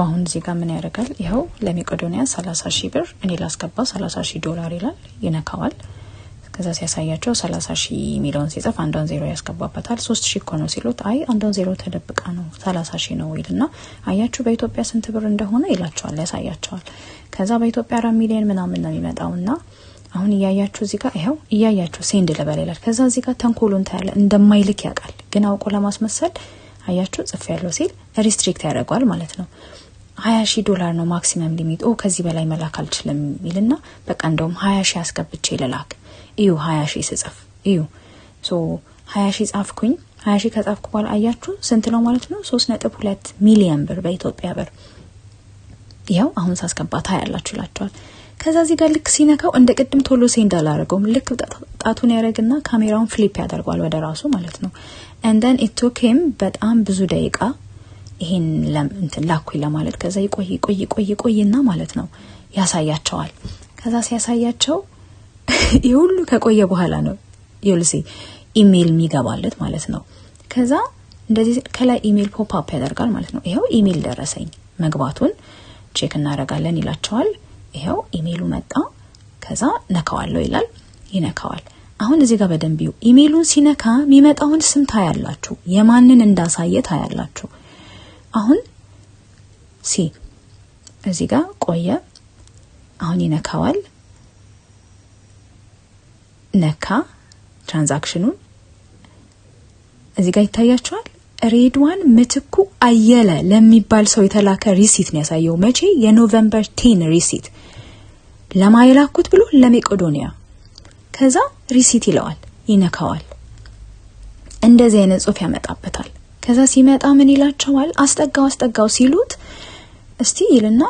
አሁን እዚህ ጋር ምን ያደርጋል? ይሄው ለመቄዶንያ 30,000 ብር እኔ ላስገባው $30,000 ይላል። ይነካዋል። ከዛ ሲያሳያቸው 30,000 ሚሊዮን ሲጽፍ አንዷን ዜሮ ያስገባበታል። 3,000 እኮ ነው ሲሉት አይ አንዷን ዜሮ ተደብቃ ነው 30,000 ነው ይልና አያችሁ በኢትዮጵያ ስንት ብር እንደሆነ ይላቸዋል፣ ያሳያቸዋል። ከዛ በኢትዮጵያ 4 ሚሊዮን ምናምን ነው የሚመጣውና አሁን እያያችሁ እዚህ ጋር ይሄው እያያችሁ ሴንድ ለበል ይላል። ከዛ እዚህ ጋር ተንኮሉን ታያለ። እንደማይልክ ያውቃል፣ ግን አውቆ ለማስመሰል አያችሁ ጽፍ ያለው ሲል ሪስትሪክት ያደርጋል ማለት ነው። $20,000 ነው ማክሲመም ሊሚት። ከዚህ በላይ መላክ አልችልም ይልና በቃ እንደውም 20,000 አስገብቼ ልላክ። እዩ 20,000 ስጽፍ እዩ 20,000 ጻፍኩኝ። 20,000 ከጻፍኩ በኋላ አያችሁ ስንት ነው ማለት ነው? 3.2 ሚሊዮን ብር በኢትዮጵያ ብር። ያው አሁን ሳስገባታ ያላችሁ ይላችኋል። ከዛ እዚህ ጋር ልክ ሲነካው እንደ ቅድም ቶሎ ሴንድ አላረገውም። ልክ ጣቱን ያረግና ካሜራውን ፍሊፕ ያደርጋል ወደ ራሱ ማለት ነው። and then it took him በጣም ብዙ ደቂቃ ይሄን እንትን ላኩኝ ለማለት። ከዛ ይቆይና ማለት ነው ያሳያቸዋል። ከዛ ሲያሳያቸው ይሁሉ ከቆየ በኋላ ነው ይልሲ ኢሜል የሚገባለት ማለት ነው። ከዛ እንደዚህ ከላይ ኢሜል ፖፕ አፕ ያደርጋል ማለት ነው። ይሄው ኢሜል ደረሰኝ መግባቱን ቼክ እናደርጋለን ይላቸዋል። ይሄው ኢሜሉ መጣ። ከዛ ነካዋለው ይላል። ይነካዋል። አሁን እዚህ ጋር በደንብ ኢሜሉን ሲነካ የሚመጣውን ስም ታያላችሁ፣ የማንን እንዳሳየ ታያላችሁ። አሁን እዚህ ጋር ቆየ። አሁን ይነካዋል። ነካ ትራንዛክሽኑን እዚህ ጋር ይታያችኋል። ሬድዋን ምትኩ አየለ ለሚባል ሰው የተላከ ሪሲት ነው ያሳየው። መቼ? የኖቬምበር 10 ሪሲት ለማይላኩት ብሎ ለመቄዶንያ። ከዛ ሪሲት ይለዋል። ይነካዋል። እንደዚህ አይነት ጽሁፍ ያመጣበታል። ከዛ ሲመጣ ምን ይላቸዋል? አስጠጋው ሲሉት እስቲ ይልና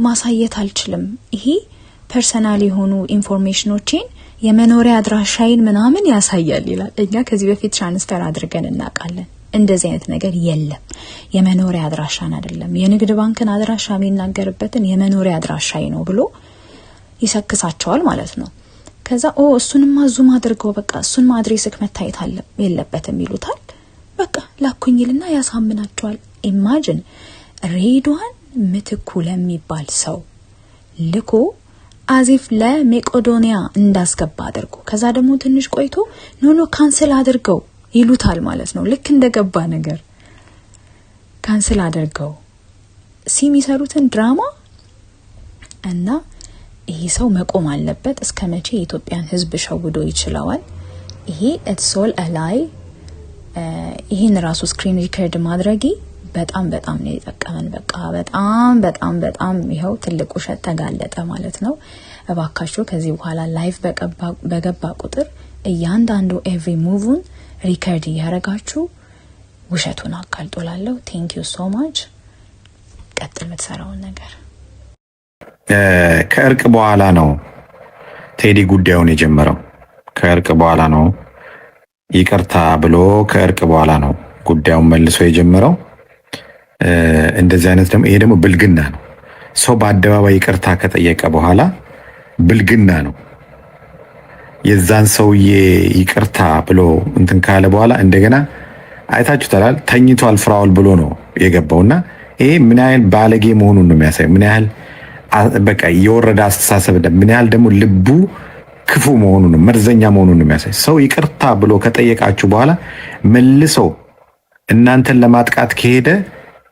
ማሳየት አልችልም፣ ይሄ ፐርሰናል የሆኑ ኢንፎርሜሽኖችን የመኖሪያ አድራሻይን ምናምን ያሳያል ይላል። እኛ ከዚህ በፊት ትራንስፈር አድርገን እናውቃለን። እንደዚህ አይነት ነገር የለም። የመኖሪያ አድራሻን አይደለም የንግድ ባንክን አድራሻ የሚናገርበትን የመኖሪያ አድራሻይ ነው ብሎ ይሰክሳቸዋል ማለት ነው። ከዛ እሱንማ ዙም አድርገው በቃ እሱን አድሬስክ መታየት የለበትም ይሉታል። በቃ ላኩኝልና ያሳምናቸዋል። ኢማጂን ሬድዋን ምትኩ ለሚባል ሰው ልኮ አዚፍ ለመቄዶንያ እንዳስገባ አድርጎ ከዛ ደግሞ ትንሽ ቆይቶ ኖ ካንሰል አድርገው ይሉታል ማለት ነው። ልክ እንደገባ ነገር ካንሰል አድርገው ሲሚሰሩትን ድራማ እና ይሄ ሰው መቆም አለበት። እስከመቼ የኢትዮጵያን ሕዝብ ሸውዶ ይችላል? ይሄ እትሶል አላይ ይሄን ራሱ ስክሪን ሪከርድ ማድረጊ በጣም ነው የጠቀመን። በቃ በጣም ይሄው ትልቅ ውሸት ተጋለጠ ማለት ነው። እባካችሁ ከዚህ በኋላ ላይቭ በገባ ቁጥር እያንዳንዱ ኤቭሪ ሙቭን ሪከርድ ያረጋችሁ ውሸቱን አቃልጦላለሁ። ቴንክ ዩ ሶ ማች። ቀጥል የምትሰራውን ነገር። ከእርቅ በኋላ ነው ቴዲ ጉዳዩን የጀመረው። ከእርቅ በኋላ ነው ይቅርታ ብሎ ከእርቅ በኋላ ነው ጉዳዩን መልሶ የጀመረው። እንደዚህ አይነት ደግሞ ይሄ ደግሞ ብልግና ነው። ሰው በአደባባይ ይቅርታ ከጠየቀ በኋላ ብልግና ነው። የዛን ሰውዬ ይቅርታ ብሎ እንትን ካለ በኋላ እንደገና አይታችሁታል፣ ተኝቷል ፍራውል ብሎ ነው የገባውና ይሄ ምን ያህል ባለጌ መሆኑን ነው የሚያሳየው። ምን ያህል በቃ የወረደ አስተሳሰብ፣ ምን ያህል ደግሞ ልቡ ክፉ መሆኑን ነው፣ መርዘኛ መሆኑን ነው የሚያሳየው። ሰው ይቅርታ ብሎ ከጠየቃችሁ በኋላ መልሶ እናንተን ለማጥቃት ከሄደ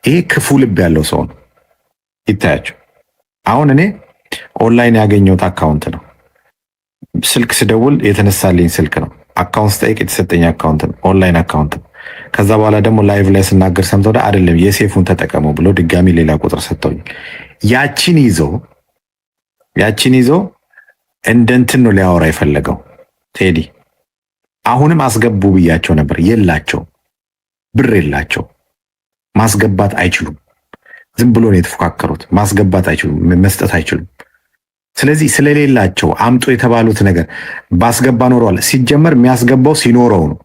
ይሄ ክፉ ልብ ያለው ሰው ነው። ይታያችሁ። አሁን እኔ ኦንላይን ያገኘሁት አካውንት ነው። ስልክ ስደውል የተነሳልኝ ስልክ ነው። አካውንት ስጠይቅ የተሰጠኝ አካውንት ነው። ኦንላይን አካውንት ነው። ከዛ በኋላ ደግሞ ላይቭ ላይ ስናገር ሰምተው አይደለም የሴፉን ተጠቀሙ ብሎ ድጋሚ ሌላ ቁጥር ሰጥተውኝ ያቺን ይዞ እንደንትን ነው ሊያወራ የፈለገው ቴዲ። አሁንም አስገቡ ብያቸው ነበር። የላቸው ብር የላቸው፣ ማስገባት አይችሉም። ዝም ብሎ ነው የተፎካከሩት። ማስገባት አይችሉም፣ መስጠት አይችሉም። ስለዚህ ስለሌላቸው አምጦ የተባሉት ነገር ባስገባ ኖረዋል። ሲጀመር የሚያስገባው ሲኖረው ነው።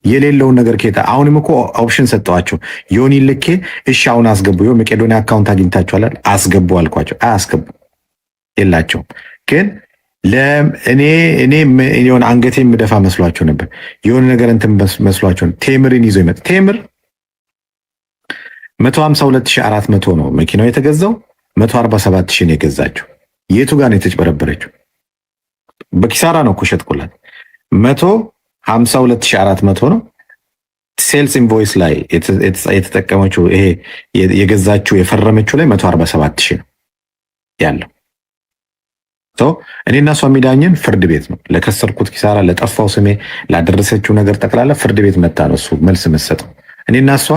የሌለውን ነገር ከታ አሁንም እኮ ኦፕሽን ሰጠዋቸው። ዮኒ ልኬ እሺ አሁን አስገቡ፣ መቄዶንያ አካውንት አግኝታችኋል አስገቡ አልኳቸው። አያስገቡ፣ የላቸውም። ግን ለእኔ የሆነ አንገቴ የምደፋ መስሏቸው ነበር። የሆነ ነገር እንትን መስሏቸው ቴምርን ይዞ ይመጣ። ቴምር 152,400 ነው መኪናው የተገዛው። 147,000 ነው የገዛችው። የቱ ጋር ነው የተጭበረበረችው? በኪሳራ ነው እኮ ሸጥኩላት። 152,400 ነው። ሴልስ ኢንቮይስ ላይ የተጠቀመችው ይሄ የገዛችው የፈረመችው ላይ 147,000 ነው ያለው። እኔና እሷ የሚዳኘን ፍርድ ቤት ነው። ለከሰርኩት ኪሳራ፣ ለጠፋው ስሜ፣ ላደረሰችው ነገር ጠቅላላ ፍርድ ቤት መታ ነው እሱ መልስ የምትሰጠው። እኔና እሷ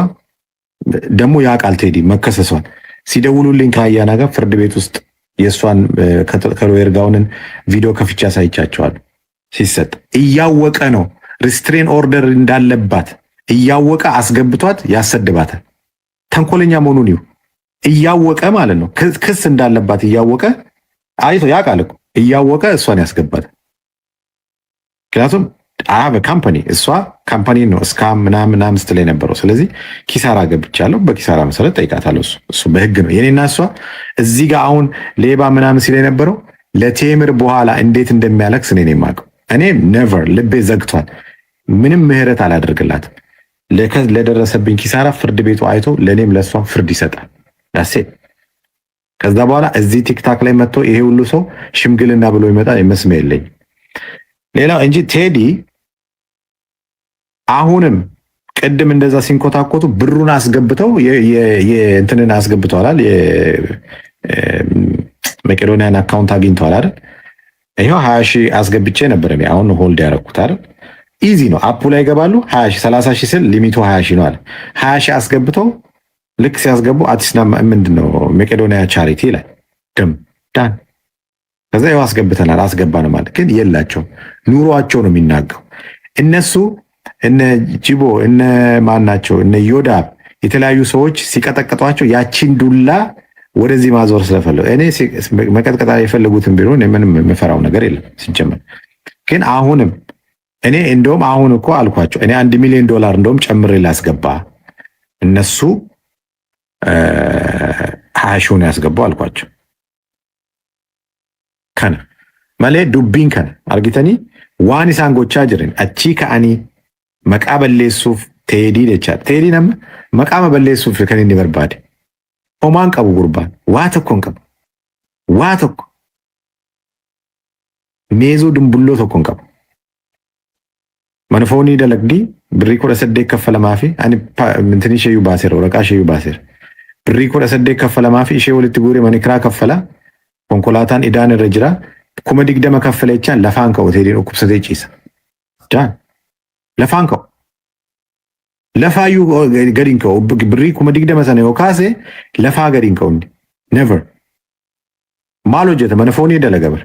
ደግሞ ያውቃል ቴዲ መከሰሷን። ሲደውሉልኝ ከአያና ጋር ፍርድ ቤት ውስጥ የእሷን ከሎየር ጋውንን ቪዲዮ ከፍቻ ሳይቻቸዋል ሲሰጥ እያወቀ ነው ሪስትሬን ኦርደር እንዳለባት እያወቀ አስገብቷት ያሰድባታል። ተንኮለኛ መሆኑን ይሁ እያወቀ ማለት ነው ክስ እንዳለባት እያወቀ አይቶ ያውቃል እኮ እያወቀ እሷን ያስገባታል። ምክንያቱም ካምፓኒ እሷ ካምፓኒ ነው እስካም ምናምን ስትል የነበረው። ስለዚህ ኪሳራ ገብቻለሁ፣ በኪሳራ መሰረት ጠይቃታለሁ። እሱ በህግ ነው። የኔና እሷ እዚህ ጋር አሁን ሌባ ምናምን ሲል የነበረው ለቴምር በኋላ እንዴት እንደሚያለቅስ እኔ የማውቀው። እኔ ኔቨር ልቤ ዘግቷል። ምንም ምህረት አላደርግላትም። ለደረሰብኝ ኪሳራ ፍርድ ቤቱ አይቶ ለእኔም ለእሷ ፍርድ ይሰጣል። ዳሴ ከዛ በኋላ እዚህ ቲክታክ ላይ መጥቶ ይሄ ሁሉ ሰው ሽምግልና ብሎ ይመጣል። መስሜ የለኝ ሌላው እንጂ ቴዲ አሁንም ቅድም እንደዛ ሲንኮታኮቱ ብሩን አስገብተው የእንትንን አስገብተዋል። የመቄዶኒያን አካውንት አግኝተዋል አይደል? ይሄው 20,000 አስገብቼ ነበር እኔ አሁን ሆልድ ያደረኩት አይደል? ኢዚ ነው። አፑ ላይ ይገባሉ። 20,000 30,000 ስል ሊሚቱ 20,000 ነው አለ። 20,000 አስገብተው ልክ ሲያስገቡ አዲስና ምንድነው መቄዶኒያ ቻሪቲ ላይ ደም ዳን ከዛ ይኸው አስገብተናል አስገባን ማለት ግን የላቸውም። ኑሯቸው ነው የሚናገው እነሱ እነ ጂቦ እነ ማናቸው እነ ዮዳብ የተለያዩ ሰዎች ሲቀጠቅጧቸው ያቺን ዱላ ወደዚህ ማዞር ስለፈለጉ እኔ መቀጥቀጣ የፈለጉትን ቢሆን ምንም የምፈራው ነገር የለም ሲጀመር። ግን አሁንም እኔ እንደውም አሁን እኮ አልኳቸው እኔ $1 ሚሊዮን እንደውም ጨምሬ ላስገባ እነሱ 20,000 ያስገባው አልኳቸው። ከነ ማለ ዱቢን ከነ አርጊተኒ ዋን ሳንጎቻ ጅርን አቺ ከአኒ መቃ በሌሱፍ ቴዲ ደቻ ቴዲ ነም መቃ በሌሱፍ ከኔ በርባዴ ኦማን ቀቡ ጉርባን ዋተኮን ቀቡ ዋተኮ ሜዞ ድምቡሎ ተኮን ቀቡ መንፎኒ ደለግዲ ብሪኮ ለሰደ ከፈለ ማፊ አኒ ምንትኒ ሸዩ ባሴር ወረቃ ሸዩ ባሴር ብሪኮ ለሰደ ከፈለ ማፊ ሸዩ ወልት ጉሪ ማኒክራ ከፈላ ኮንኮላታን ኢዳን ረጅራ ኩመዲግ ደመ ከፈለቻን ለፋንከው ቴዲን ኦኩብሰቴ ጪስ ጃን ለፋንከው ለፋዩ ገሪንከው ብሪ ኩመዲግ ደመ ሰነ ወካሴ ለፋ ገሪንከው እንዲ ኔቨር ማሎጀተ መንፎኒ ደለገበር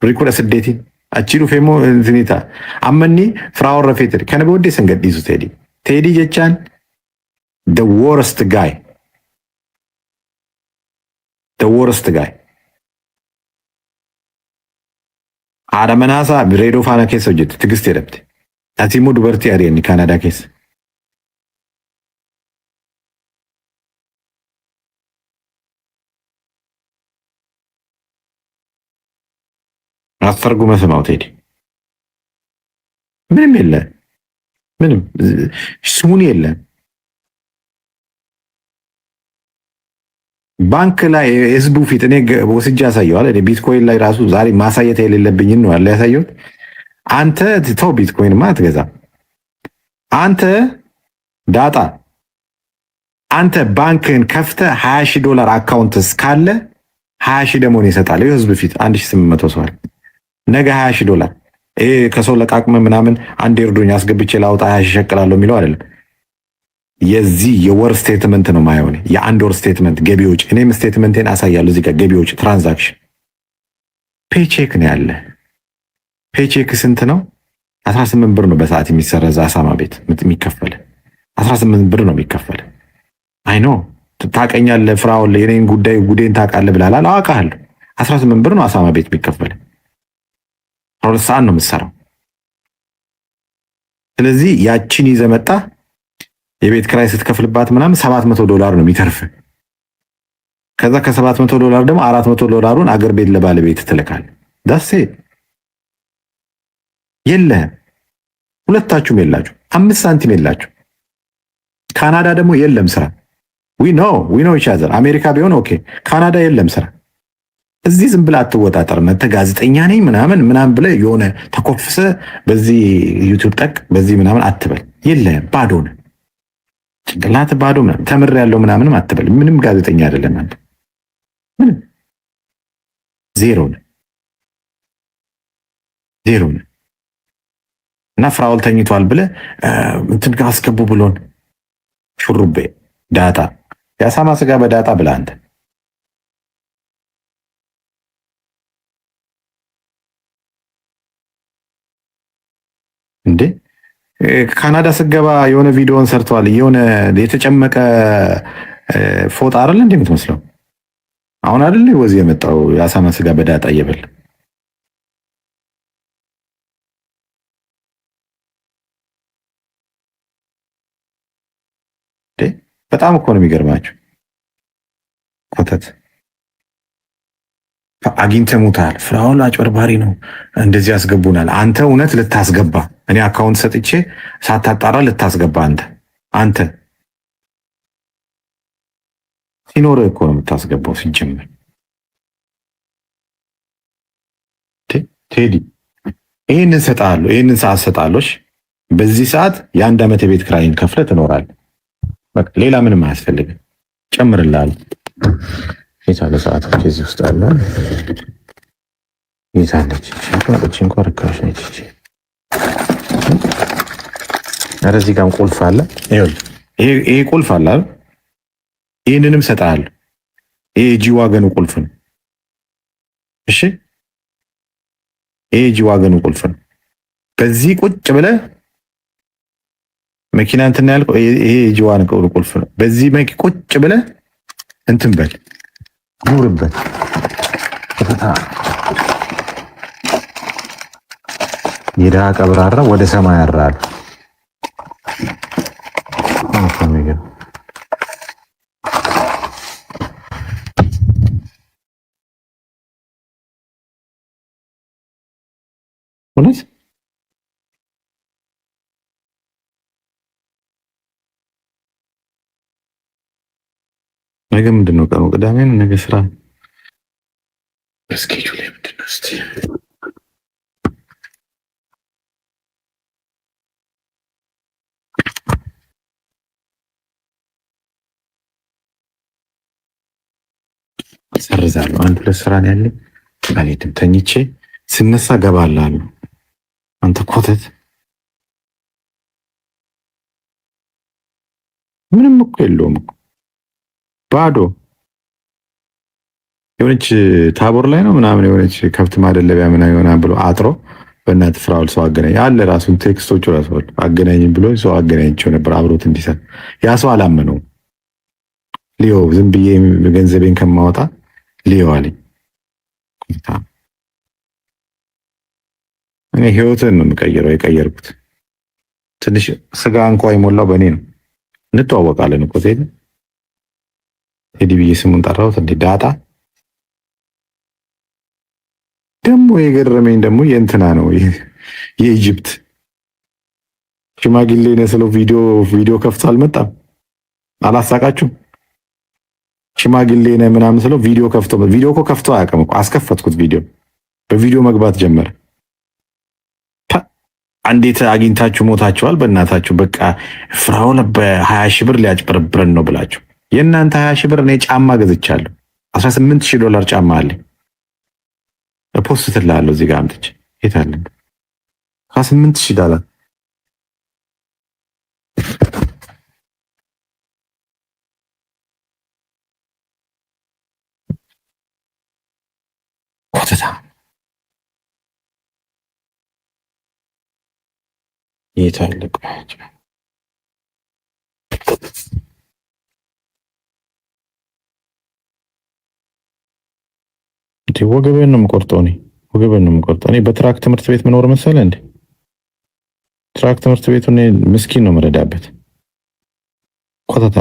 ብሪኮ ለሰደቲ አቺሩ ፌሞ እንዝኒታ አመኒ ፍራውን ረፌት ከነበ ሰንገዲሱ ቴዲ ጀቻን the worst guy አረመናሳ ብሬዶ ፋና ኬስ ሆጀት ትግስት የለብት አቲሙ ዱበርቲ አሪኒ ካናዳ ኬስ አስተርጉመ ስማው ቴዲ ምንም የለ ምንም ስሙን የለ ባንክ ላይ ህዝቡ ፊት እኔ ወስጃ ያሳየዋል። እኔ ቢትኮይን ላይ ራሱ ዛሬ ማሳየት የሌለብኝ ነው ያለ ያሳየው። አንተ ተው ቢትኮይንማ አትገዛም። አንተ ዳጣ አንተ ባንክን ከፍተ $20,000 አካውንትስ ካለ 20,000 ደሞን ይሰጣል። የህዝብ ፊት 1800 ሰው አለ። ነገ $20,000 ይሄ ከሰው ለቃቅመ ምናምን አንድ እርዱኝ አስገብቼ ላውጣ 20,000 ሸቅላለሁ የሚለው አይደለም። የዚህ የወር ስቴትመንት ነው ማይሆን የአንድ ወር ስቴትመንት ገቢዎች እኔም ስቴትመንቴን አሳያለሁ። እዚህ ጋር ገቢዎች ትራንዛክሽን ፔቼክ ነው ያለ። ፔቼክ ስንት ነው? 18 ብር ነው በሰዓት የሚሰረዛ አሳማ ቤት የሚከፈል 18 ብር ነው የሚከፈል። አይ ኖ ታቀኛለህ ፍራውን የኔን ጉዳይ ጉዴን ታውቃለህ ብላላል። አውቃለሁ 18 ብር ነው አሳማ ቤት የሚከፈል 12 ሰዓት ነው የምትሰራው። ስለዚህ ያቺን ይዘህ መጣ የቤት ክራይ ስትከፍልባት ምናምን $700 ነው የሚተርፍ። ከዛ ከ$700 ደግሞ $400ን አገር ቤት ለባለቤት ትልካል። ዳሴ የለህም። ሁለታችሁም የላችሁ 5 ሳንቲም የላችሁ። ካናዳ ደግሞ የለም ስራ ዊ ኖ ኢች አዘር። አሜሪካ ቢሆን ኦኬ፣ ካናዳ የለም ስራ። እዚህ ዝም ብለህ አትወጣጠር። መተህ ጋዜጠኛ ነኝ ምናምን ብለህ የሆነ ተኮፍሰህ በዚህ ዩቲዩብ ጠቅ በዚህ ምናምን አትበል። የለም ባዶ ነህ፣ ጭንቅላት ባዶ ምናምን ተምሬያለሁ ምናምንም አትበል። ምንም ጋዜጠኛ አይደለም አንተ፣ ምንም ዜሮ ነህ። እና ፍራውል ተኝቷል ብለህ እንትን አስገቡ ብሎን ሹሩቤ ዳጣ የአሳማ ስጋ በዳጣ ብለህ አንተ እንዴ ካናዳ ስገባ የሆነ ቪዲዮን ሰርተዋል። የሆነ የተጨመቀ ፎጣ አይደል እንዴ የምትመስለው? አሁን አይደል ወዚህ የመጣው የአሳማ ስጋ በዳጣ እየበል በጣም እኮ ነው የሚገርማችሁ። ኮተት አግኝተህ ሙታል። ፍራውል አጭበርባሪ ነው፣ እንደዚህ ያስገቡናል። አንተ እውነት ልታስገባ እኔ አካውንት ሰጥቼ ሳታጣራ ልታስገባ አንተ ሲኖርህ እኮ ነው የምታስገባው። ሲጀምር ቴዲ ይህንን ሰጣለሁ፣ ይህንን ሰዓት ሰጣለሽ። በዚህ ሰዓት የአንድ ዓመት የቤት ክራይን ከፍለህ ትኖራለህ። በቃ ሌላ ምንም አያስፈልግም። ጨምርልሃል። የታለ ሰዓቶች እዚህ ውስጥ አለ። የታለች እንኳን ርካሽ ነች። ኧረ እዚህ ጋርም ቁልፍ አለ። ይሄ ቁልፍ አለ። ይህንንም ሰጥሃለሁ። ይሄ ጂ ዋገኑ ቁልፍ ነው። እሺ ይሄ ጂ ዋገኑ ቁልፍ ነው። በዚህ ቁጭ ብለህ መኪና እንትን ያልከው ይሄ ጂ ዋገኑ ቁልፍ ነው። በዚህ ቁጭ ብለህ እንትን በል ኑርበት። የድሃ ቀብራራ ወደ ሰማይ ያራል። እውነት ነገ ምንድን ነው ቀኑ? ቅዳሜ ነው። ነገ ስራ እስኬጁ ላይ ምንድን ነው? እስኪ ሰርዛለሁ። አንድ ሁለት ስራ ነው ያለኝ። አልሄድም። ተኝቼ ስነሳ ገባላለሁ። አንተ ኮተት ምንም እኮ የለውም እኮ ባዶ የሆነች ታቦር ላይ ነው ምናምን የሆነች ከብት ማደለቢያ ምናምን ይሆናል ብሎ አጥሮ በእናት ፍራውል ሰው አገናኝ አለ። ራሱን ቴክስቶቹ ራሱ አገናኝ ብሎ ሰው አገናኝቸው ነበር አብሮት እንዲሰራ። ያ ሰው አላመነው። ሊዮ ዝም ብዬ ገንዘቤን ከማወጣ ሊዮ አለኝ። እኔ ህይወትን ነው የምቀይረው። የቀየርኩት ትንሽ ስጋ እንኳ የሞላው በእኔ ነው። እንተዋወቃለን እኮ ቴዲ ብዬ ስሙን ጠራሁት። እንደ ዳጣ ደግሞ የገረመኝ ደግሞ የእንትና ነው የኢጅፕት ሽማግሌ ነስለው ቪዲዮ ከፍቶ አልመጣም። አላሳቃችሁም? ሽማግሌ ነህ ምናምን ስለው ቪዲዮ እኮ ከፍቶ አያውቅም እኮ። አስከፈትኩት በቪዲዮ መግባት ጀመረ። እንዴት አግኝታችሁ ሞታችኋል? በእናታችሁ በቃ ፍራውል በ20 ሺህ ብር ሊያጭበረብረን ነው ብላችሁ የእናንተ 20 ሺህ ብር እኔ ጫማ ገዝቻለሁ። $18,000 ጫማ አለ። ፖስት ትላለሁ እዚህ ጋር አምጥቼ የት አለ? $18,000 ኮተታ የት አለ? ወገቤን ነው የምቆርጠው። እኔ በትራክ ትምህርት ቤት መኖር መሰለህ እንዴ? ትራክ ትምህርት ቤቱ እኔ ምስኪን ነው መረዳበት። ኮተታ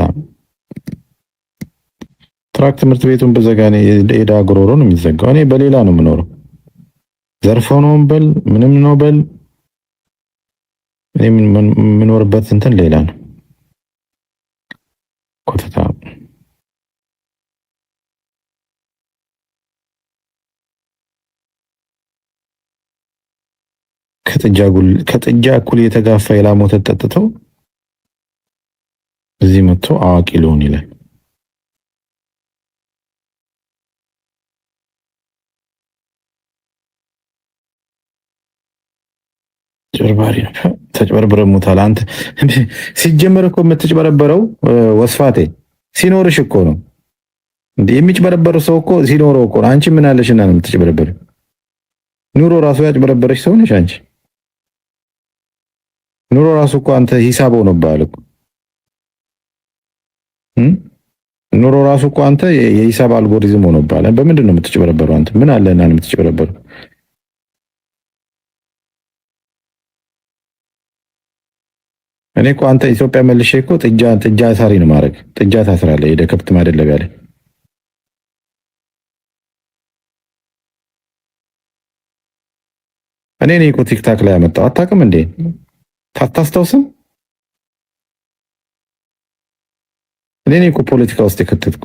ትራክ ትምህርት ቤቱን በዘጋ የዳ ጉሮሮ ነው የሚዘጋው። እኔ በሌላ ነው የምኖረው። ዘርፈው ነው በል ምንም ነው በል እኔ የምኖርበት እንትን ሌላ ነው። ኮተታ ከጥጃ እኩል የተጋፋ የላም ወተት ጠጥተው እዚህ መጥቶ አዋቂ ልሆን ይላል። ጭበርባሪ ነው። ተጭበርብረ ሙታል። አንተ ሲጀመር እኮ የምትጭበረበረው ወስፋቴ ሲኖርሽ እኮ ነው እንዴ? የሚጭበረበር ሰው እኮ ሲኖረው እኮ ነው። አንቺ ምን አለሽና ነው የምትጭበረበር? ኑሮ ራሱ ያጭበረበረሽ ሰው ነሽ አንቺ። ኑሮ ራሱ እኮ አንተ ሂሳብ ሆኖብሃል እኮ። ኑሮ ራሱ እኮ አንተ የሂሳብ አልጎሪዝም ሆኖብሃል። በምንድን ነው የምትጭበረበረው አንተ? ምን አለና ነው የምትጭበረበረው? እኔ እኮ አንተ ኢትዮጵያ መልሼ እኮ ጥጃ አሳሪ ነው ማድረግ። ጥጃ ታስራለህ ሄደህ ከብት ማደለቢያ ላይ። እኔ ነኝ እኮ ቲክታክ ላይ ያመጣው። አታውቅም እንዴ? ታታስተውስም? እኔ ነኝ እኮ ፖለቲካ ውስጥ የከተትኩ።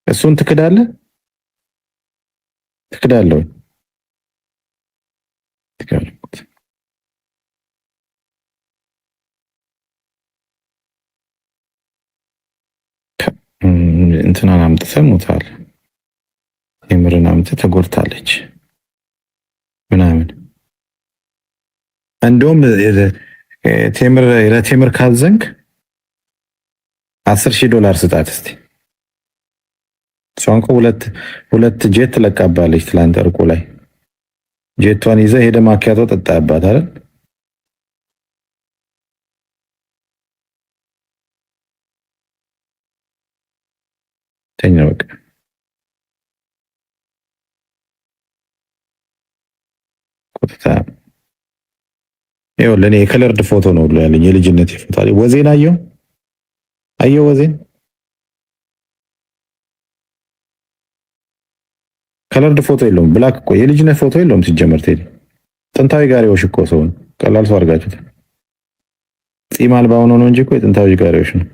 እሱን ትክዳለህ? ትክዳለህ? እንትናን አምጥተህ ሞታል። ቴምርን አምጥተህ ተጎድታለች ምናምን። እንደውም ለቴምር ካዘንክ $10,000 ስጣት እስቲ። እሷን እኮ ሁለት ጄት ለቃባለች ትላንት እርቁ ላይ። ጄቷን ይዘህ ሄደ ማኪያቶ ጠጣባት አይደል? ተኛ በቃ። ቆጥታ ይኸው ለኔ የከለርድ ፎቶ ነው ብሎ ያለኝ የልጅነት ፎቶ አለ። ወዜን አየው ወዜን ከለርድ ፎቶ የለውም። ብላክ እኮ የልጅነት ፎቶ የለውም ሲጀመር። ቴዲ ጥንታዊ ጋሪዎች እኮ ሰውን ቀላል ሰው አድርጋችሁት። ጺም አልባ ሆኖ ነው እንጂ እኮ የጥንታዊ ጋሪዎች ነው።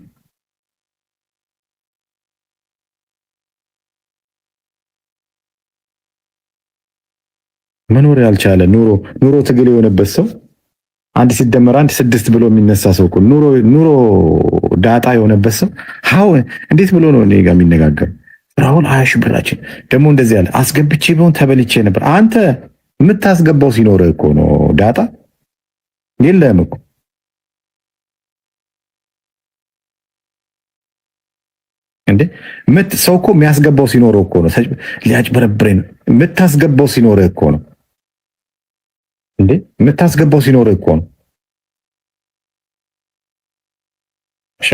መኖር ያልቻለ ኑሮ ትግል የሆነበት ሰው 1+1=6 ብሎ የሚነሳ ሰው እኮ ኑሮ ዳጣ የሆነበት ሰው እንዴት ብሎ ነው እኔ ጋር የሚነጋገር? ራሁን 20,000 ብራችን ደግሞ እንደዚህ ያለ አስገብቼ ቢሆን ተበልቼ ነበር። አንተ የምታስገባው ሲኖር እኮ ነው ዳጣ። የለም እኮ እንዴ ሰው እኮ የሚያስገባው ሲኖር እኮ ነው። ሊያጭበረብረኝ የምታስገባው ሲኖር እኮ ነው እንዴ የምታስገባው ሲኖር እኮ ነው። እሺ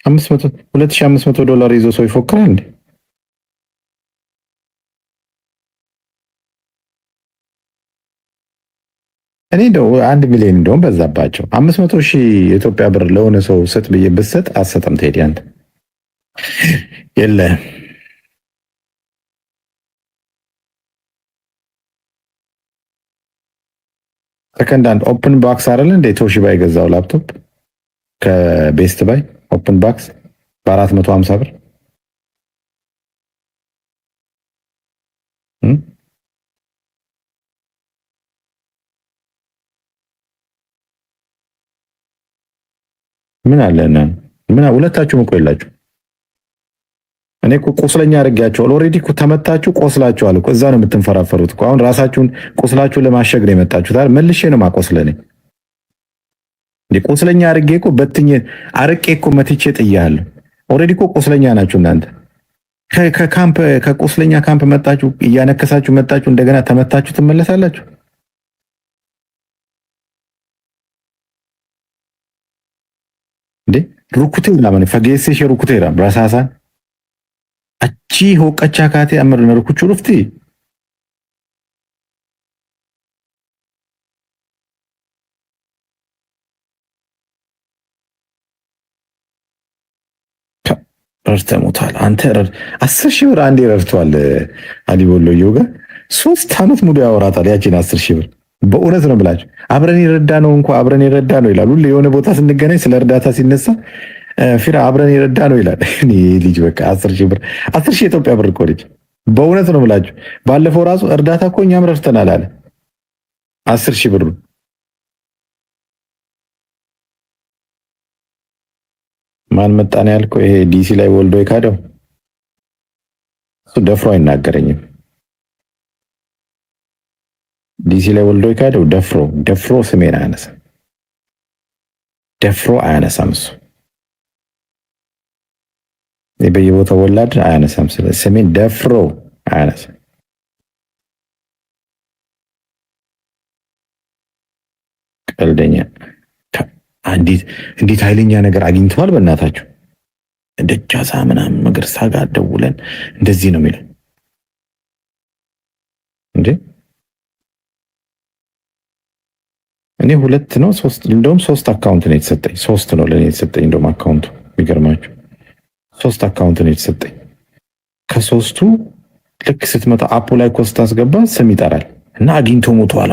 $2,500 ይዞ ሰው ይፎክራል እንዴ? እኔ እንደው 1 ሚሊዮን እንደውም በዛባቸው 500,000 የኢትዮጵያ ብር ለሆነ ሰው ስጥ ብዬ ብሰጥ አሰጠም። ቴዲ አንተ የለህም። ሰከንድ አንድ ኦፕን ባክስ አይደል እንደ ቶሺባ የገዛው ላፕቶፕ ከቤስት ባይ ኦፕን ባክስ በ450 ብር ምን አለና ምን ሁለታችሁም እኮ የላችሁ። እኔ እኮ ቁስለኛ አድርጌያቸዋል። ኦልሬዲ እኮ ተመታችሁ ቆስላችኋል እኮ እዛ ነው የምትንፈራፈሩት እኮ። አሁን ራሳችሁን ቁስላችሁን ለማሸግ ነው የመጣችሁት አይደል? መልሼ ነው ማቆስለኔ እንዴ? ቁስለኛ አድርጌ እኮ በትኜ አርቄ እኮ መትቼ ጥያለሁ። ኦልሬዲ እኮ ቁስለኛ ናችሁ እናንተ። ከቁስለኛ ካምፕ መጣችሁ እያነከሳችሁ መጣችሁ፣ እንደገና ተመታችሁ ትመለሳላችሁ። እንዴ ሩኩቴ ለማን ፈጌሴ ሩኩቴ ራ ብራሳሳን አቺ ሆቀቻ ካቴ አመር ነርኩቹ ሩፍቲ ረድተሙታል። አንተ 10,000 ብር አንዴ ረድቷል። አሊ ቦሎዬው ጋር 3 ዓመት ሙሉ ያወራታል ያቺን 10,000 ብር በእውነት ነው ብላችሁ አብረን የረዳ ነው አብረን የረዳ ነው ይላሉ። የሆነ ቦታ ስንገናኝ ስለ እርዳታ ሲነሳ ፊራ አብረን የረዳ ነው ይላል። እኔ ልጅ በቃ 10,000 ብር 10,000 የኢትዮጵያ ብር እኮ ልጅ በእውነት ነው ብላችሁ ባለፈው ራሱ እርዳታ እኮ እኛም ረድተናል አለ 10,000 ብር ማን መጣ ነው ያልከው? ይሄ ዲሲ ላይ ወልዶ የካደው እሱ ደፍሮ አይናገረኝም። ዲሲ ላይ ወልዶ የካደው ደፍሮ ስሜን አያነሳም። ደፍሮ አያነሳም። እሱ በየቦታው ወላድ አያነሳም። ስሜን ደፍሮ አያነሳም። ቀልደኛ እንዴት ኃይለኛ ነገር አግኝተዋል። በእናታችሁ ደጃሳ ምናምን ነገር ሳጋ ደውለን እንደዚህ ነው የሚለው እንዴ። እኔ 2 ነው 3 እንደውም 3 አካውንት ነው የተሰጠኝ። 3 ነው ለኔ የተሰጠኝ። እንደውም አካውንቱ የሚገርማችሁ 3 አካውንት ነው የተሰጠኝ። ከ3ቱ ልክ ስትመጣ አፑ ላይ ኮስት አስገባ ስም ይጠራል እና አግኝቶ ሞቷል።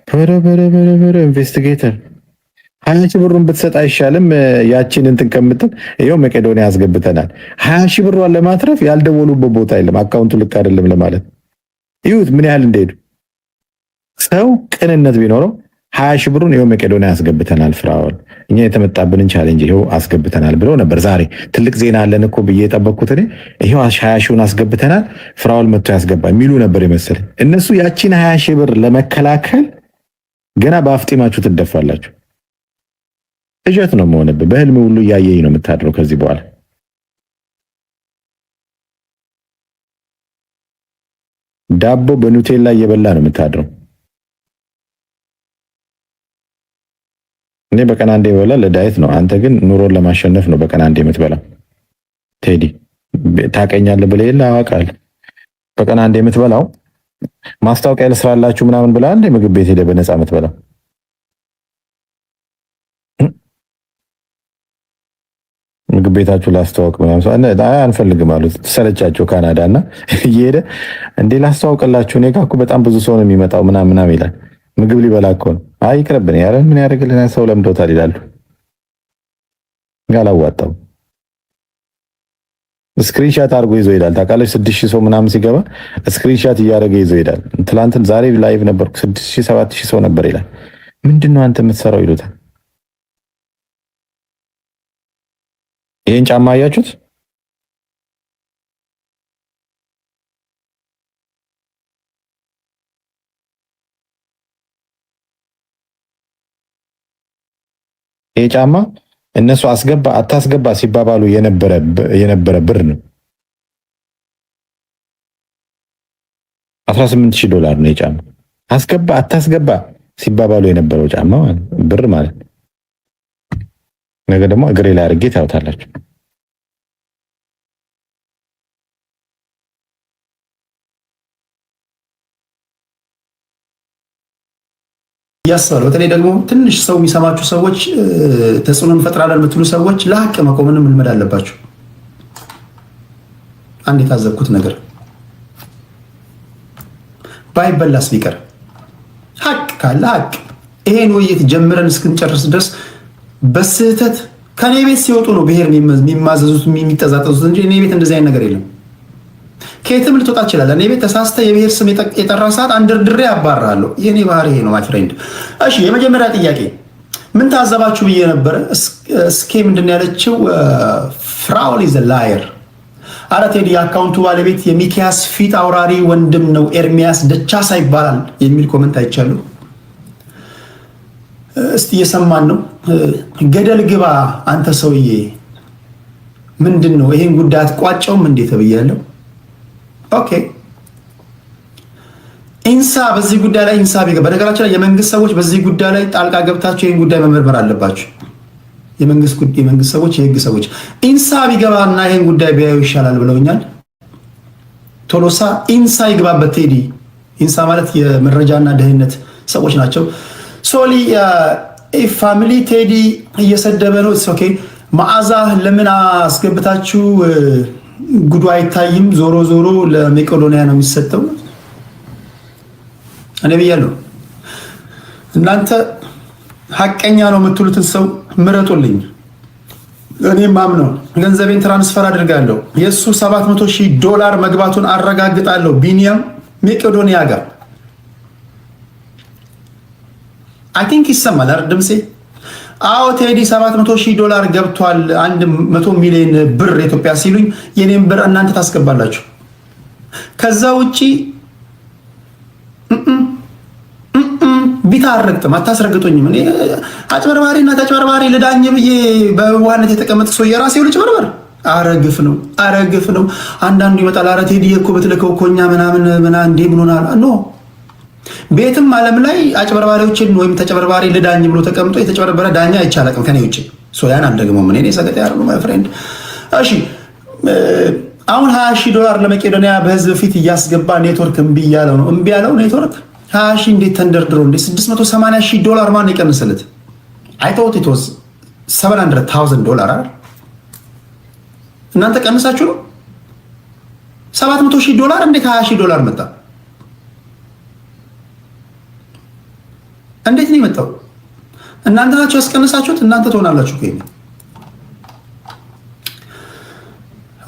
በረ ኢንቨስቲጌተር 20,000 ብሩን ብትሰጥ አይሻልም? ያቺን እንትን ከምትል ይኸው መቄዶንያ አስገብተናል። 20,000 ብሯን ለማትረፍ ያልደወሉበት ቦታ የለም። አካውንቱ ልክ አይደለም ለማለት ይሁት ምን ያህል እንደሄዱ ሰው ቅንነት ቢኖረው 20,000 ብሩን ይኸው መቄዶንያ አስገብተናል ፍራኦል እኛ የተመጣብንን ቻሌንጅ ይኸው አስገብተናል ብለው ነበር። ዛሬ ትልቅ ዜና አለን እኮ ብዬ የጠበቅኩት እኔ ይኸው 20,000ን አስገብተናል ፍራኦል መጥቶ ያስገባ የሚሉ ነበር የመሰለኝ። እነሱ ያቺን 20,000 ብር ለመከላከል ገና በአፍጢማችሁ ትደፋላችሁ። እጀት ነው የምሆንብህ። በህልም ሁሉ እያየኝ ነው የምታድረው። ከዚህ በኋላ ዳቦ በኑቴላ እየበላ ነው የምታድረው። እኔ በቀን አንዴ በላ ለዳይት ነው። አንተ ግን ኑሮን ለማሸነፍ ነው በቀን አንዴ የምትበላው። ቴዲ ታውቀኛለህ ብለህ የለ አውቃለሁ። በቀን አንዴ የምትበላው ማስታወቂያ ልስራላችሁ ምናምን ብለህ አንዴ ምግብ ቤት ሄደህ በነፃ የምትበላው ምግብ ቤታችሁ ላስተዋውቅ ምናምን አንፈልግም አሉት። ተሰለቻቸው ካናዳና እየሄደ እንዴ ላስተዋውቅላችሁ እኔ ጋር እኮ በጣም ብዙ ሰው ነው የሚመጣው ምናምን ይላል። ምግብ ሊበላ እኮ ነው። አይ ይቅርብን፣ ያረ ምን ያደርግልናል ሰው ለምዶታል ይላሉ። ያላዋጣው ስክሪንሻት አድርጎ ይዞ ይሄዳል። ታውቃለች 6,000 ሰው ምናምን ሲገባ ስክሪንሻት እያደረገ ይዞ ይሄዳል። ትላንትን ዛሬ ላይቭ ነበርኩ 6,000 7,000 ሰው ነበር ይላል። ምንድነው አንተ የምትሰራው ይሉታል። ይሄን ጫማ አያችሁት? ይሄ ጫማ እነሱ አስገባ አታስገባ ሲባባሉ የነበረ ብር ነው። $18,000 ነው የጫማ አስገባ አታስገባ ሲባባሉ የነበረው ጫማ ብር ማለት ነው። ነገ ደግሞ እግሬ ላይ አድርጌ ታውታላችሁ። ያስባል። በተለይ ደግሞ ትንሽ ሰው የሚሰማችሁ ሰዎች ተጽዕኖ እንፈጥራለን የምትሉ ሰዎች ለሀቅ መቆምን መልመድ አለባችሁ። አንድ የታዘብኩት ነገር ባይበላስ ቢቀር ሀቅ ካለ ሀቅ ይሄን ውይይት ጀምረን እስክንጨርስ ድረስ በስህተት ከኔ ቤት ሲወጡ ነው ብሔር የሚማዘዙት የሚጠዛጠዙት እንጂ እኔ ቤት እንደዚህ አይነት ነገር የለም። ከየትም ልትወጣ ትችላለህ። እኔ ቤት ተሳስተ የብሔር ስም የጠራ ሰዓት አንደርድሬ አባራለሁ። የኔ ባህሪ ይሄ ነው ማይ ፍሬንድ። እሺ የመጀመሪያ ጥያቄ ምን ታዘባችሁ ብዬ ነበረ። እስኪ ምንድን ያለችው ፍራኦል ኢዝ ኤ ላየር። ኧረ ቴዲ የአካውንቱ ባለቤት የሚኪያስ ፊት አውራሪ ወንድም ነው ኤርሚያስ ደቻሳ ይባላል የሚል ኮመንት አይቻለሁ። እስቲ እየሰማን ነው። ገደል ግባ አንተ ሰውዬ ምንድን ነው ይሄን ጉዳይ አትቋጨውም እንዴ ተብያለሁ። ኦኬ ኢንሳ በዚህ ጉዳይ ላይ ኢንሳ ቢገባ፣ በነገራችን ላይ የመንግስት ሰዎች በዚህ ጉዳይ ላይ ጣልቃ ገብታችሁ ይሄን ጉዳይ መመርመር አለባችሁ። የመንግስት ሰዎች የህግ ሰዎች ኢንሳ ቢገባና ይሄን ጉዳይ ቢያዩ ይሻላል ብለውኛል። ቶሎሳ ኢንሳ ይግባበት ቴዲ። ኢንሳ ማለት የመረጃና ደህንነት ሰዎች ናቸው። ሶሊ ፋሚሊ ቴዲ እየሰደበ ነው። ኦኬ መዓዛ ለምን አስገብታችሁ ጉዱ አይታይም? ዞሮ ዞሮ ለመቄዶንያ ነው የሚሰጠው። እኔ ብያለሁ። እናንተ ሐቀኛ ነው የምትሉትን ሰው ምረጡልኝ። እኔም ማምነው ገንዘቤን ትራንስፈር አድርጋለሁ። የእሱ $700,000 መግባቱን አረጋግጣለሁ። ቢኒያም መቄዶንያ ጋር አይ ቲንክ ይሰማል አይደል ድምጼ? አዎ ቴዲ $700,000 ገብቷል፣ 100 ሚሊዮን ብር ኢትዮጵያ ሲሉኝ የኔን ብር እናንተ ታስገባላችሁ። ከዛ ውጪ ቢታ አረግጥም አታስረግጡኝም። እኔ አጭበርባሪና ተጭበርባሪ ልዳኝ ብዬ በዋነት የተቀመጠ ሰው የራሴው ልጅ በርበር አረግፍ ነው አረግፍ ነው። አንዳንዱ ይመጣል አረ ቴዲ እኮ በትለከው ኮኛ ምናምን እንዴ ብሎናል። ኖ ቤትም ዓለም ላይ አጭበርባሪዎችን ወይም ተጨበርባሪ ልዳኝ ብሎ ተቀምጦ የተጨበረበረ ዳኛ አይቻልም ከኔ ውጪ። ሶያን አልደግሞም። እኔ ሰገጥ ያርሉ ማይ ፍሬንድ። እሺ አሁን $20,000 ለመቄዶንያ በህዝብ ፊት እያስገባ ኔትወርክ እምቢ ያለው ነው። እምቢ ያለው ኔትወርክ 20,000 እንዴት ተንደርድሮ እንዴ $680,000 ማን ይቀንስለት? አይ ቶት ኢት ዋዝ $700,000 አይደል? እናንተ ቀንሳችሁ ነው። $700,000 እንዴት $20,000 መጣ? እንዴት ነው የመጣው? እናንተ ናችሁ ያስቀንሳችሁት። እናንተ ትሆናላችሁ ከእኔ።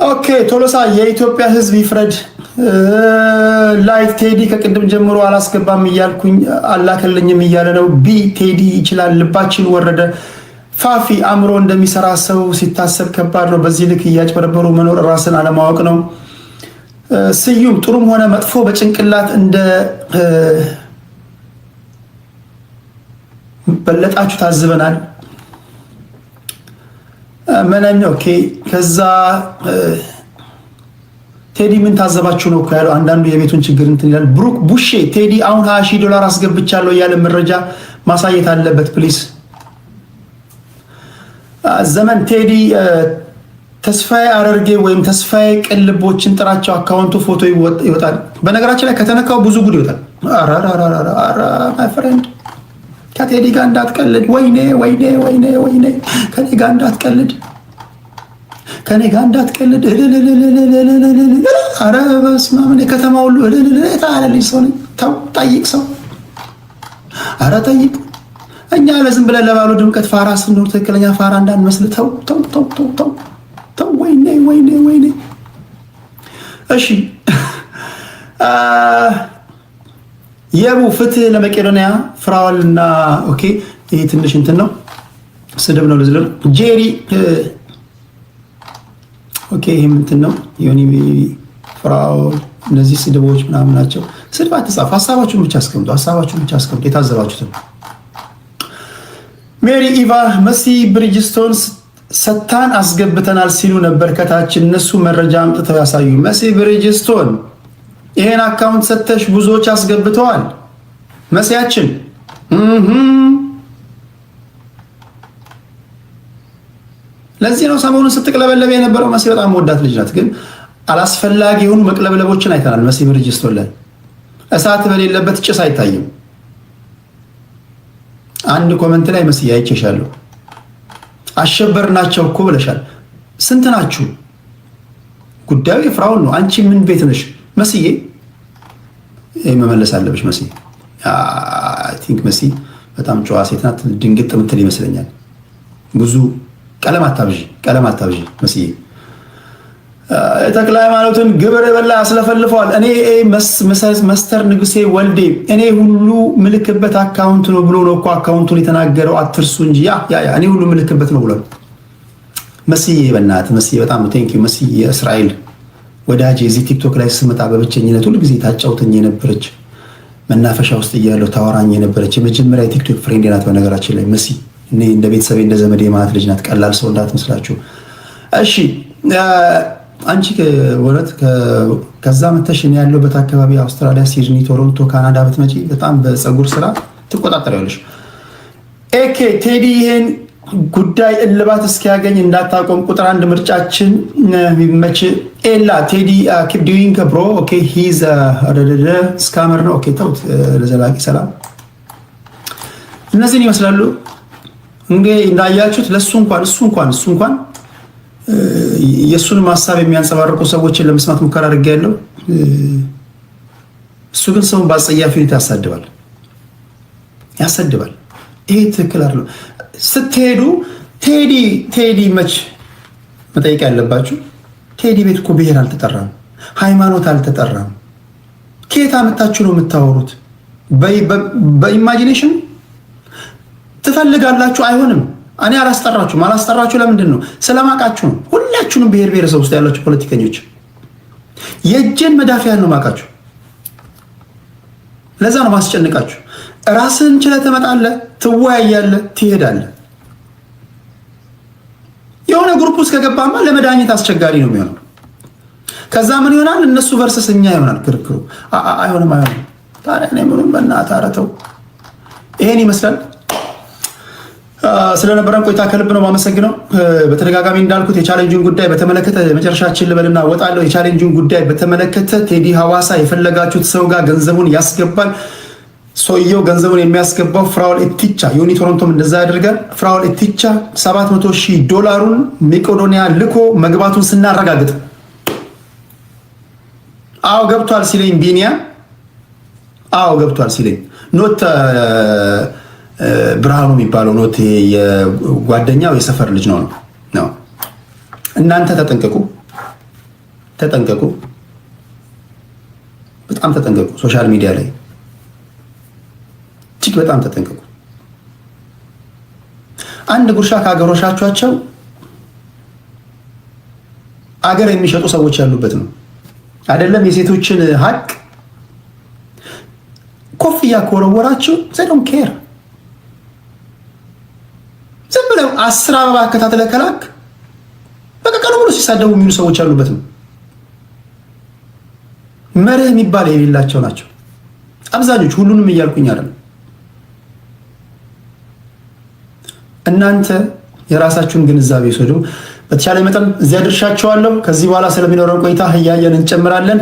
ኦኬ ቶሎሳ የኢትዮጵያ ህዝብ ይፍረድ። ላይክ ቴዲ ከቅድም ጀምሮ አላስገባም እያልኩኝ አላከልኝም እያለ ነው። ቢ ቴዲ ይችላል፣ ልባችን ወረደ። ፋፊ አእምሮ እንደሚሰራ ሰው ሲታሰብ ከባድ ነው። በዚህ ልክ እያጭበረበሩ መኖር ራስን አለማወቅ ነው። ስዩም ጥሩም ሆነ መጥፎ በጭንቅላት እንደ በለጣችሁ ታዝበናል። መነኝ ኦኬ። ከዛ ቴዲ ምን ታዘባችሁ ነው ያለው። አንዳንዱ የቤቱን ችግር እንትን ይላል። ብሩክ ቡሼ ቴዲ አሁን $20,000 አስገብቻለሁ እያለ መረጃ ማሳየት አለበት ፕሊስ። ዘመን ቴዲ ተስፋዬ አረርጌ ወይም ተስፋዬ ቅልቦችን ጥራቸው፣ አካውንቱ ፎቶ ይወጣል። በነገራችን ላይ ከተነካው ብዙ ጉድ ይወጣል። አራ ማይ ፍሬንድ ከቴዲ ጋር እንዳትቀልድ። ወይኔ ወይኔ ወይኔ ወይኔ ከኔ ጋር እንዳትቀልድ፣ ከኔ ጋር እንዳትቀልድ። አረ በስመ አብ ከተማ ሁሉ ታለልኝ ሰው ነኝ። ተው ጠይቅ ሰው፣ አረ ጠይቅ። እኛ ለዝም ብለን ለባሉ ድምቀት ፋራ ስንኖር ትክክለኛ ፋራ እንዳንመስል። ተው ተው ተው ተው ተው ተው። ወይኔ ወይኔ ወይኔ። እሺ የቡ ፍትህ ለመቄዶንያ ፍራዋል እና ኦኬ። ይሄ ትንሽ እንትን ነው፣ ስድብ ነው ለዝለም። ጄሪ ኦኬ። ይሄ እንትን ነው ዮኒ ፍራዋል። እነዚህ ስድቦች ምናምን ናቸው። ስድብ አትጻፉ፣ ሀሳባችሁን ብቻ አስቀምጡ፣ ሀሳባችሁን ብቻ አስቀምጡ። የታዘባችሁትን ሜሪ ኢቫ መሲ ብሪጅስቶን ሰታን አስገብተናል ሲሉ ነበር ከታች። እነሱ መረጃ አምጥተው ያሳዩ። መሲ ብሪጅስቶን ይሄን አካውንት ሰተሽ ብዙዎች አስገብተዋል። መሲያችን ለዚህ ነው ሰሞኑን ስትቅለበለበ የነበረው። መሲ በጣም ወዳት ልጅ ናት፣ ግን አላስፈላጊ የሆኑ መቅለብለቦችን አይተናል። መሲ ብሪጅስቶን ላይ እሳት በሌለበት ጭስ አይታይም። አንድ ኮመንት ላይ መስዬ አይቼሻለሁ። አሸበርናቸው እኮ ብለሻል። ስንት ናችሁ? ጉዳዩ የፍራውን ነው። አንቺ ምን ቤት ነሽ መስዬ? መመለስ አለብሽ መስዬ። አይ ቲንክ መሲ በጣም ጨዋ ሴት ናት። ድንግጥ ምትል ይመስለኛል። ብዙ ቀለም አታብዢ መስዬ። ተክለ ሃይማኖትን ግብር በላ ያስለፈልፈዋል። እኔ መስተር ንጉሴ ወልዴ እኔ ሁሉ ምልክበት አካውንት ነው ብሎ ነው እኮ አካውንቱን የተናገረው። አትርሱ እንጂ ያ እኔ ሁሉ ምልክበት ነው ብሏል። መስዬ በእናትህ መስዬ በጣም ቴንክ ዩ መስዬ። የእስራኤል ወዳጄ እዚህ ቲክቶክ ላይ ስመጣ በብቸኝነት ሁሉ ጊዜ ታጫውተኝ የነበረች መናፈሻ ውስጥ እያለሁ ታወራኝ የነበረች የመጀመሪያ የቲክቶክ ፍሬንድ ናት። በነገራችን ላይ መሲ እኔ እንደ ቤተሰቤ እንደ ዘመዴ ማለት ልጅ ናት። ቀላል ሰው እንዳትመስላችሁ እሺ። አንቺ ወረት ከዛ መተሽ እኔ ያለሁበት አካባቢ አውስትራሊያ፣ ሲድኒ፣ ቶሮንቶ፣ ካናዳ ብትመጪ በጣም በፀጉር ስራ ትቆጣጠሪያለሽ። ኤኬ ቴዲ ይሄን ጉዳይ እልባት እስኪያገኝ እንዳታቆም ቁጥር 1 ምርጫችን የሚመች ኤላ ቴዲ ኪፕ ዱዊንግ ብሮ ኦኬ ሂዝ ስካመር ነው ኦኬ ተውት። ለዘላቂ ሰላም እነዚህን ይመስላሉ እንግዲህ እንዳያችሁት። ለሱ እንኳን የእሱንም ሀሳብ የሚያንጸባርቁ ሰዎችን ለመስማት ሙከራ አድርጌያለሁ። እሱ ግን ሰውን በአጸያፊ ሁኔታ ያሰድባል። ይሄ ትክክል አይደለም። ስትሄዱ ቴዲ መች መጠየቅ ያለባችሁ ቴዲ ቤት እኮ ብሔር አልተጠራም፣ ሃይማኖት አልተጠራም። ከየት አመጣችሁ ነው የምታወሩት? በኢማጂኔሽን ትፈልጋላችሁ። አይሆንም። እኔ አላስጠራችሁ ለምንድን ነው? ስለማቃችሁ ነው። ሁላችሁንም ብሔር ብሔረሰብ ውስጥ ያላችሁ ፖለቲከኞች የእጄን መዳፊያ ነው ማቃችሁ። ለዛ ነው ማስጨንቃችሁ። ራስህን ችለህ ትመጣለህ፣ ትወያያለህ፣ ትሄዳለህ። የሆነ ግሩፕ ውስጥ ከገባማ ለመዳኘት አስቸጋሪ ነው የሚሆነው። ከዛ ምን ይሆናል? እነሱ ቨርሰስ እኛ ይሆናል ክርክሩ። አይሆንም። ታዲያ እኔ ምኑን በእናትህ ኧረ ተው። ይሄን ይመስላል። ስለነበረን ቆይታ ከልብ ነው ማመሰግነው። በተደጋጋሚ እንዳልኩት የቻሌንጅን ጉዳይ በተመለከተ መጨረሻችን ልበልና ወጣለሁ። የቻሌንጅን ጉዳይ በተመለከተ ቴዲ ሐዋሳ የፈለጋችሁት ሰው ጋር ገንዘቡን ያስገባል። ሰውየው ገንዘቡን የሚያስገባው ፍራኦል ኢቲቻ፣ ዮኒ ቶሮንቶም እንደዛ ያደርጋል። ፍራኦል ኢቲቻ $700,000 መቄዶንያ ልኮ መግባቱን ስናረጋግጥ አዎ ገብቷል ሲለኝ ቢኒያ አዎ ገብቷል ሲለኝ ኖት ብርሃኑ የሚባለው ኖት የጓደኛው የሰፈር ልጅ ነው። እናንተ ተጠንቀቁ፣ በጣም ተጠንቀቁ። ሶሻል ሚዲያ ላይ እጅግ በጣም ተጠንቀቁ። አንድ ጉርሻ ካገሮሻቸው አገር የሚሸጡ ሰዎች ያሉበት ነው። አይደለም የሴቶችን ሀቅ ኮፍያ ከወረወራችሁ ዘዶን ኬር ዝም ብለው 10 አበባ አከታተለ ከላክ በቃ ቀኑ ሙሉ ሲሳደቡ የሚሉ ሰዎች ያሉበት ነው። መርህ የሚባል የሌላቸው ናቸው አብዛኞቹ። ሁሉንም እያልኩኝ አይደለም። እናንተ የራሳችሁን ግንዛቤ ወስዱ። በተቻለ መጠን እዚያ ድርሻቸዋለሁ። ከዚህ በኋላ ስለሚኖረን ቆይታ እያየን እንጨምራለን።